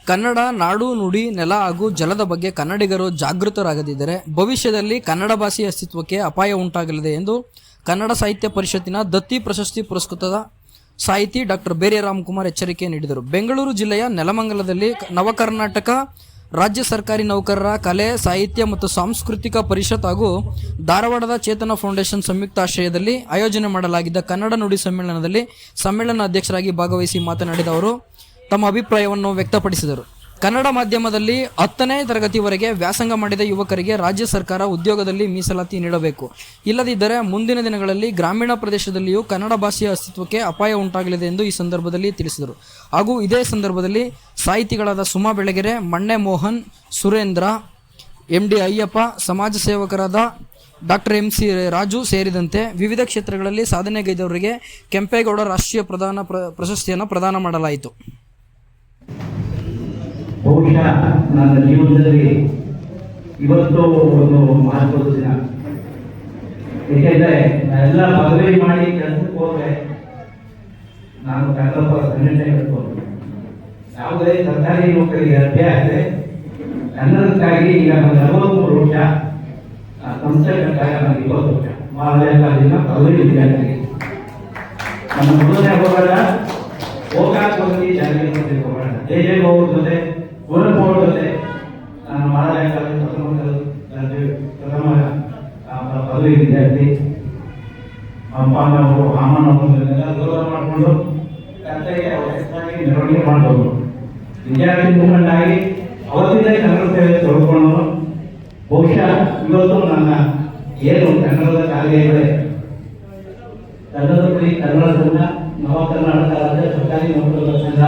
ಕನ್ನಡ ನಾಡು ನುಡಿ ನೆಲ ಹಾಗೂ ಜಲದ ಬಗ್ಗೆ ಕನ್ನಡಿಗರು ಜಾಗೃತರಾಗದಿದ್ದರೆ ಭವಿಷ್ಯದಲ್ಲಿ ಕನ್ನಡ ಭಾಷೆಯ ಅಸ್ತಿತ್ವಕ್ಕೆ ಅಪಾಯ ಉಂಟಾಗಲಿದೆ ಎಂದು ಕನ್ನಡ ಸಾಹಿತ್ಯ ಪರಿಷತ್ತಿನ ದತ್ತಿ ಪ್ರಶಸ್ತಿ ಪುರಸ್ಕೃತ ಸಾಹಿತಿ ಡಾಕ್ಟರ್ ಬೇರೆ ರಾಮಕುಮಾರ್ ಎಚ್ಚರಿಕೆ ನೀಡಿದರು. ಬೆಂಗಳೂರು ಜಿಲ್ಲೆಯ ನೆಲಮಂಗಲದಲ್ಲಿ ನವಕರ್ನಾಟಕ ರಾಜ್ಯ ಸರ್ಕಾರಿ ನೌಕರರ ಕಲೆ ಸಾಹಿತ್ಯ ಮತ್ತು ಸಾಂಸ್ಕೃತಿಕ ಪರಿಷತ್ ಹಾಗೂ ಧಾರವಾಡದ ಚೇತನ ಫೌಂಡೇಶನ್ ಸಂಯುಕ್ತಾಶ್ರಯದಲ್ಲಿ ಆಯೋಜನೆ ಮಾಡಲಾಗಿದ್ದ ಕನ್ನಡ ನುಡಿ ಸಮ್ಮೇಳನದಲ್ಲಿ ಸಮ್ಮೇಳನ ಅಧ್ಯಕ್ಷರಾಗಿ ಭಾಗವಹಿಸಿ ಮಾತನಾಡಿದ ಅವರು ತಮ್ಮ ಅಭಿಪ್ರಾಯವನ್ನು ವ್ಯಕ್ತಪಡಿಸಿದರು. ಕನ್ನಡ ಮಾಧ್ಯಮದಲ್ಲಿ 10ನೇ ತರಗತಿವರೆಗೆ ವ್ಯಾಸಂಗ ಮಾಡಿದ ಯುವಕರಿಗೆ ರಾಜ್ಯ ಸರ್ಕಾರ ಉದ್ಯೋಗದಲ್ಲಿ ಮೀಸಲಾತಿ ನೀಡಬೇಕು. ಇಲ್ಲದಿದ್ದರೆ ಮುಂದಿನ ದಿನಗಳಲ್ಲಿ ಗ್ರಾಮೀಣ ಪ್ರದೇಶದಲ್ಲಿಯೂ ಕನ್ನಡ ಭಾಷೆಯ ಅಸ್ತಿತ್ವಕ್ಕೆ ಅಪಾಯ ಉಂಟಾಗಲಿದೆ ಎಂದು ಈ ಸಂದರ್ಭದಲ್ಲಿ ತಿಳಿಸಿದರು. ಹಾಗೂ ಇದೇ ಸಂದರ್ಭದಲ್ಲಿ ಸಾಹಿತಿಗಳಾದ ಸುಮಾ ಬೆಳಗೆರೆ, ಮಣ್ಣೆ ಮೋಹನ್, ಸುರೇಂದ್ರ, MD ಅಯ್ಯಪ್ಪ, ಸಮಾಜ ಸೇವಕರಾದ ಡಾಕ್ಟರ್ MC ರಾಜು ಸೇರಿದಂತೆ ವಿವಿಧ ಕ್ಷೇತ್ರಗಳಲ್ಲಿ ಸಾಧನೆಗೈದವರಿಗೆ ಕೆಂಪೇಗೌಡ ರಾಷ್ಟ್ರೀಯ ಪ್ರಶಸ್ತಿಯನ್ನು ಪ್ರದಾನ ಮಾಡಲಾಯಿತು. ಬಹುಶಃ ನನ್ನ ಜೀವನದಲ್ಲಿ ಇವತ್ತು ಒಂದು ಮಹತ್ವದ ದಿನ. ಏಕೆಂದರೆ ನಾನೆಲ್ಲ ಪದವಿ ಮಾಡಿ ಕೆಲಸಕ್ಕೆ ಹೋದರೆ ನಾನು ಕನ್ನಡ ಸಂಘಟನೆ ಕಟ್ಕೊಂಡು ಯಾವುದೇ ಸರ್ಕಾರಿ ನೌಕರಿಗೆ ಅರ್ಥ ಆದರೆ ಕನ್ನಡಕ್ಕಾಗಿ ಈಗ ನಾನು 43 ವರ್ಷ, ಸಂಸ್ಥೆ ಕಟ್ಟಾಗ ನಾನು 20 ವರ್ಷ ಮಹಾರಾಜ ಕಾಲೇಜಿನ ಪದವಿ ವಿದ್ಯಾರ್ಥಿ. ನನ್ನ ಮೊದಲನೇ ಹೋರಾಟ ಹೋಗಿ ಜಾರಿಗೆ ಹೋಗೋಣ ಜಯ ಅವ್ರ ಜೊತೆ ಗುಣಪ ಅವ್ರ ಜೊತೆ ನಾನು ಮಹಾರಾಜ ಕಾಲೇಜ್ ಪ್ರಥಮ ಪದವಿ ವಿದ್ಯಾರ್ಥಿ. ಅಮ್ಮನವರು ಅಮ್ಮನವರನ್ನೆಲ್ಲ ಗೌರವ ಮಾಡಿಕೊಂಡು ಕರ್ತವ್ಯ ಹೆಚ್ಚಾಗಿ ಮೆರವಣಿಗೆ ಮಾಡ್ಬೋದು. ವಿದ್ಯಾರ್ಥಿ ಮುಖಂಡಾಗಿ ಅವತ್ತಿಂದ ಕನ್ನಡ ಸೇವೆ ತೊಡ್ಕೊಂಡು ಬಹುಶಃ ಇವತ್ತು ನನ್ನ ಏನು ಕನ್ನಡದ ಕಾರ್ಯಗಳೇ ಕನ್ನಡ ಸಂಘ, ನವ ಕರ್ನಾಟಕ ರಾಜ್ಯ ಸರ್ಕಾರಿ ನೌಕರರ ಸಂಘ